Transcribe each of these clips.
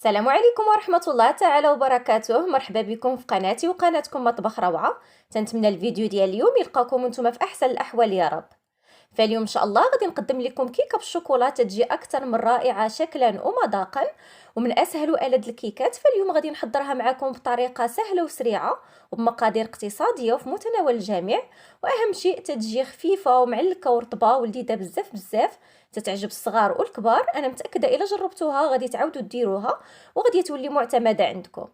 السلام عليكم ورحمة الله تعالى وبركاته. مرحبا بكم في قناتي وقناتكم مطبخ روعة. تنتمنى الفيديو ديال اليوم يلقاكم نتوما في احسن الاحوال يا رب. فاليوم ان شاء الله غادي نقدم لكم كيكه بالشوكولاته تجي اكثر من رائعه شكلا ومذاقا ومن اسهل والذ الكيكات. فاليوم غادي نحضرها معكم بطريقه سهله وسريعه وبمقادير اقتصاديه وفي متناول الجميع، واهم شيء تتجي خفيفه ومعلكه ورطبه ولذيذه بزاف بزاف، تتعجب الصغار والكبار. انا متاكده الا جربتوها غادي تعاودوا ديروها وغادي تولي معتمده عندكم.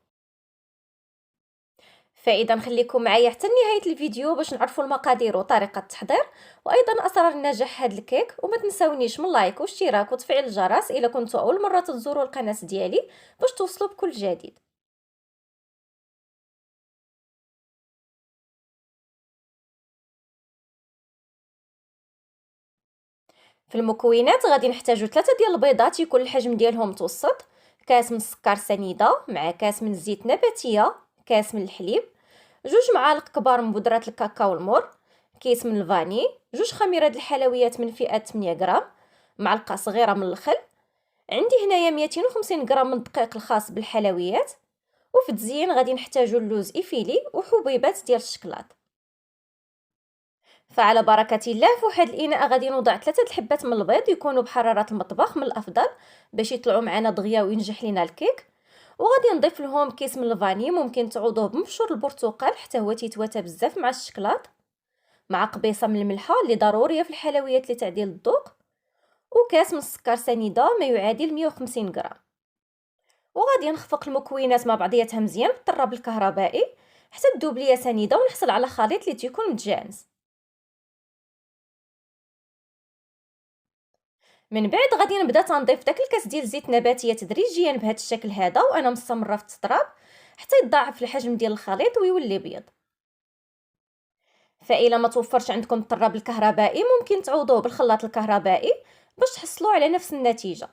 فاذا خليكم معايا حتى نهايه الفيديو باش نعرفوا المقادير وطريقه التحضير وايضا اسرار نجاح هذا الكيك. وما تنساونيش من لايك واشتراك وتفعيل الجرس الا كنتوا اول مره تزوروا القناه ديالي باش توصلوا بكل جديد. في المكونات غادي نحتاجو 3 ديال البيضات يكون الحجم ديالهم متوسط، كاس من السكر سنيده مع كاس من الزيت نباتيه، كاس من الحليب، 2 معالق كبار من بودرة الكاكاو المر، كيس من الفاني، 2 خميرة الحلويات من فئة 8 غرام، معلقة صغيرة من الخل. عندي هنايا 250 غرام من الدقيق الخاص بالحلويات. وفي التزيين غادي نحتاجو اللوز إفيلي وحبيبات ديال الشكلاط. فعلى بركة الله في واحد الاناء غادي نوضع 3 الحبات من البيض يكونوا بحرارة المطبخ من الافضل باش يطلعوا معنا دغيا وينجح لينا الكيك. وغادي نضيف لهم كيس من الفاني، ممكن تعوضوه بمبشور البرتقال حتى هو تيتواتى بزاف مع الشكلاط، مع قبيصه من الملحه اللي ضروريه في الحلويات لتعديل الذوق، وكاس من السكر سنيده ما يعادل 150 غرام. وغادي نخفق المكونات مع بعضياتها مزيان بالطراب الكهربائي حتى تذوب ليا سنيده ونحصل على خليط اللي تيكون متجانس. من بعد غادي نبدا تنضيف داك الكاس ديال الزيت نباتيه تدريجيا بهذا الشكل هذا وانا مستمره في التطراب حتى يتضاعف الحجم ديال الخليط ويولي بيض. فإلا ما توفرش عندكم الطراب الكهربائي ممكن تعوضوه بالخلاط الكهربائي باش تحصلوا على نفس النتيجه.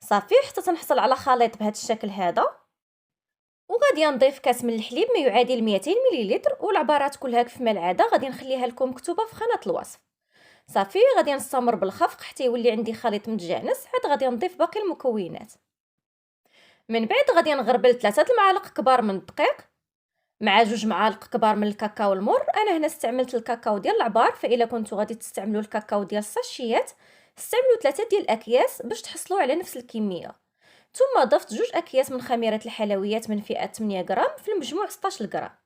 صافي حتى تنحصل على خليط بهذا الشكل هذا. وغادي نضيف كاس من الحليب ما يعادل 200 مليلتر، والعبارات كلها كيف العاده غادي نخليها لكم مكتوبه في خانه الوصف. صافي غادي نستمر بالخفق حتى يولي عندي خليط متجانس، عاد غادي نضيف باقي المكونات. من بعد غادي نغربل 3 المعالق كبار من الدقيق مع 2 معالق كبار من الكاكاو المر. انا هنا استعملت الكاكاو ديال العبار، فإلا كنتو غادي تستعملوا الكاكاو ديال الساشيات استعملوا 3 ديال الاكياس باش تحصلوا على نفس الكميه. ثم ضفت 2 اكياس من خميره الحلويات من فئه 8 غرام، في المجموع 16 غرام.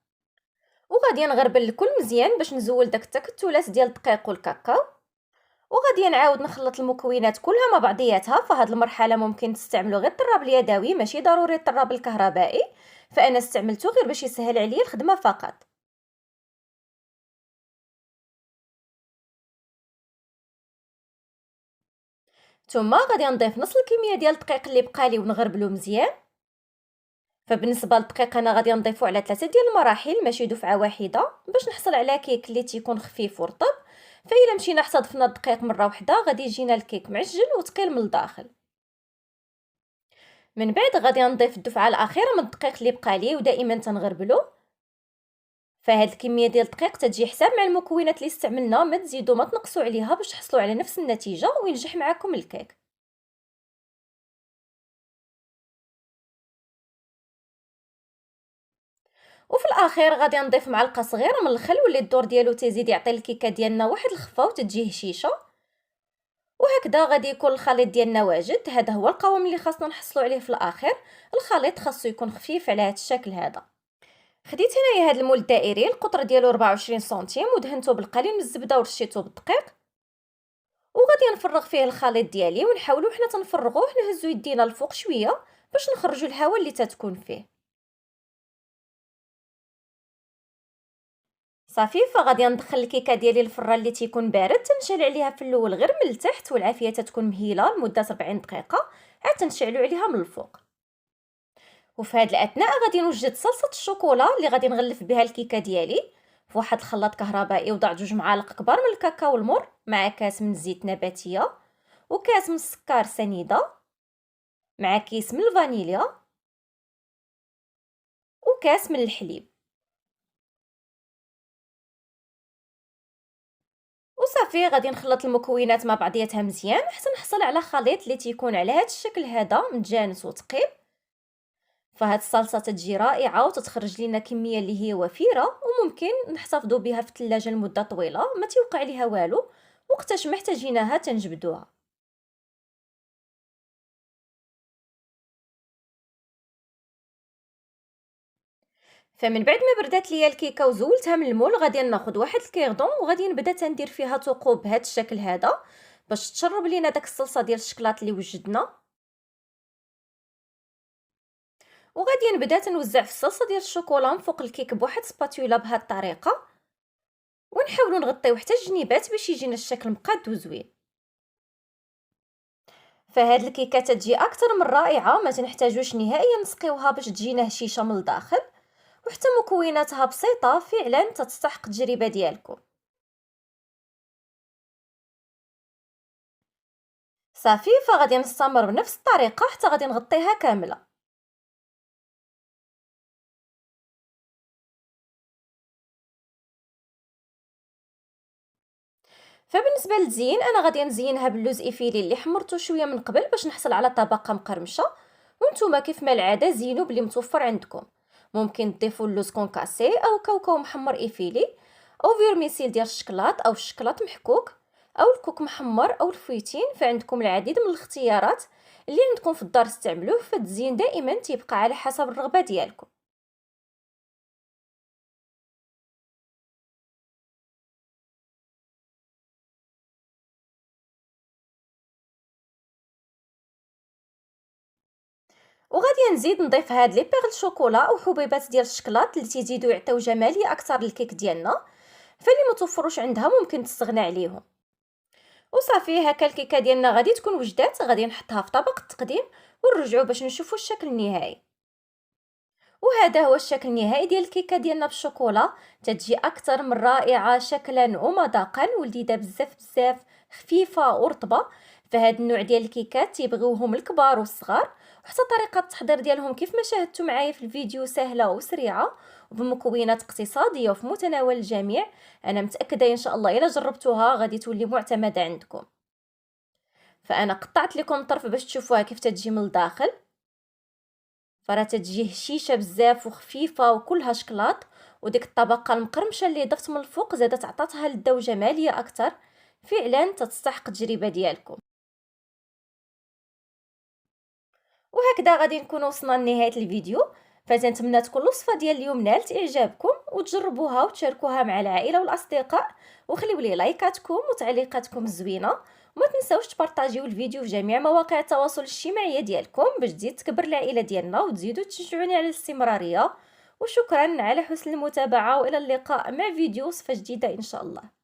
وغادي نغربل الكل مزيان باش نزول داك التكتلات ديال الدقيق والكاكاو. وغادي نعاود نخلط المكونات كلها مع بعضياتها. فهاد المرحله ممكن تستعملوا غير الطراب اليدوي، ماشي ضروري الطراب الكهربائي، فانا استعملته غير باش يسهل عليا الخدمه فقط. ثم غادي نضيف نص الكميه ديال الدقيق اللي بقالي ونغربلو مزيان. فبالنسبه للدقيق انا غادي نضيفو على 3 ديال المراحل ماشي دفعه واحده باش نحصل على كيك اللي تيكون خفيف ورطب. فإلا مشينا حتى ضفنا الدقيق مره واحده غادي يجينا الكيك معجن وثقيل من الداخل. من بعد غادي نضيف الدفعه الاخيره من الدقيق اللي بقالي ودائما تنغربلو. فهاد الكميه ديال الدقيق تتجي حساب مع المكونات اللي استعملنا، ما تزيدوا ما تنقصوا عليها باش تحصلوا على نفس النتيجه وينجح معكم الكيك. وفي الاخير غادي نضيف معلقه صغيره من الخل واللي الدور ديالو تيزيد يعطي الكيكه ديالنا واحد الخفه وتتجي هشيشه. وهكذا غادي يكون الخليط ديالنا واجد. هذا هو القوام اللي خاصنا نحصلوا عليه في الاخر. الخليط خاصو يكون خفيف على هذا الشكل هذا. خديت هنايا هذا المول الدائري القطر ديالو 24 سنتيم ودهنته بالقليل من الزبده ورشيته بالدقيق. وغادي نفرغ فيه الخليط ديالي ونحاولوا حنا تنفرغوه نهزو يدينا الفوق شويه باش نخرجوا الهواء اللي تتكون فيه. صافي فغادي ندخل الكيكه ديالي الفران اللي تيكون بارد، تنشعل عليها في الاول غير من التحت والعافيه تتكون مهيله لمده 40 دقيقه، عاد تنشعلوا عليها من الفوق. وفي هذه الاثناء غادي نوجد صلصه الشوكولا اللي غادي نغلف بها الكيكه ديالي في واحد الخلاط كهربائي. وضع 2 معالق كبار من الكاكاو المر مع كاس من الزيت نباتيه وكاس من السكر سنيده مع كيس من الفانيليا وكاس من الحليب. وصافي غادي نخلط المكونات مع بعضياتها مزيان حتى نحصل على خليط اللي تيكون على هذا الشكل هذا متجانس وثقيل. فهاد الصلصه تتجي رائعه وتتخرج لنا كميه اللي هي وفيره، وممكن نحتفظوا بها في الثلاجه لمده طويله ما تيوقع ليها والو، وقتاش ما احتاجيناها تنجبدوها. فمن بعد ما بردات ليا الكيكه وزولتها من المول، غادي ناخذ واحد الكيردون وغادي نبدا تندير فيها ثقوب بهذا الشكل هذا باش تشرب لينا داك الصلصه ديال الشكلاط اللي وجدنا. وغادي نبدا تنوزع في الصلصه ديال الشوكولا من فوق الكيك بواحد سباتولا بهذه الطريقه، ونحاولوا نغطيو حتى الجنيبات باش يجينا الشكل مقاد وزوين. فهاد الكيكه تجي اكثر من رائعه، ما تنحتاجوش نهائيا نسقيوها باش تجينا هشيشه من الداخل، وحتى مكوناتها بسيطه فعلا تستحق التجربه ديالكم. صافي فغادي نستمر بنفس الطريقه حتى غادي نغطيها كامله. فبالنسبه للزين انا غادي نزينها باللوز ايفيلي اللي حمرته شويه من قبل باش نحصل على طبقه مقرمشه. وانتم كيف ما العاده زينوا باللي متوفر عندكم، ممكن تضيفوا اللوز كونكاسي او كاوكاو محمر ايفيلي، او فيرميسيل ديال الشكلاط او الشكلاط محكوك، او الكوك محمر او الفويتين. فعندكم العديد من الاختيارات اللي عندكم في الدار استعملوه، فالتزيين دائما تيبقى على حسب الرغبه ديالكم. وغادي نزيد نضيف هاد لي بيغ الشوكولا او حبيبات ديال الشكلاط اللي تيزيدوا يعطيو جماليه اكثر للكيك ديالنا، فاللي ما توفروش عندها ممكن تستغنى عليهم. وصافي هكا الكيكه ديالنا غادي تكون وجدات، غادي نحطها في طبق التقديم ونرجعوا باش نشوفوا الشكل النهائي. وهذا هو الشكل النهائي ديال الكيكه ديالنا بالشوكولا، تتجي اكثر من رائعه شكلا ومذاقا، ولذيذه بزاف بزاف، خفيفه ورطبه. فهاد النوع ديال الكيكات تيبغيوهم الكبار والصغار، وحتى طريقه التحضير ديالهم كيف ما شاهدتوا معايا في الفيديو سهله وسريعه وبمكونات اقتصاديه وفي متناول الجميع. انا متاكده ان شاء الله الا جربتوها غادي تولي معتمده عندكم. فانا قطعت لكم طرف باش تشوفوها كيف تتجي من الداخل، فراه تتجي هشيشه بزاف وخفيفه وكلها شكلاط، وديك الطبقه المقرمشه اللي ضفت من الفوق زادت عطاتها لذه وجماليه اكثر. فعلا تستحق التجربه ديالكم. وهكذا غادي نكون وصلنا لنهايه الفيديو، فتنتمنى تكون الوصفه ديال اليوم نالت اعجابكم وتجربوها وتشاركوها مع العائله والاصدقاء، وخليو لي لايكاتكم وتعليقاتكم الزوينه، وما تنساوش تبارطاجيو الفيديو في جميع مواقع التواصل الاجتماعي ديالكم باش تزيد تكبر العائله ديالنا وتزيدوا تشجعوني على الاستمراريه. وشكرا على حسن المتابعه، والى اللقاء مع فيديو وصفه جديده ان شاء الله.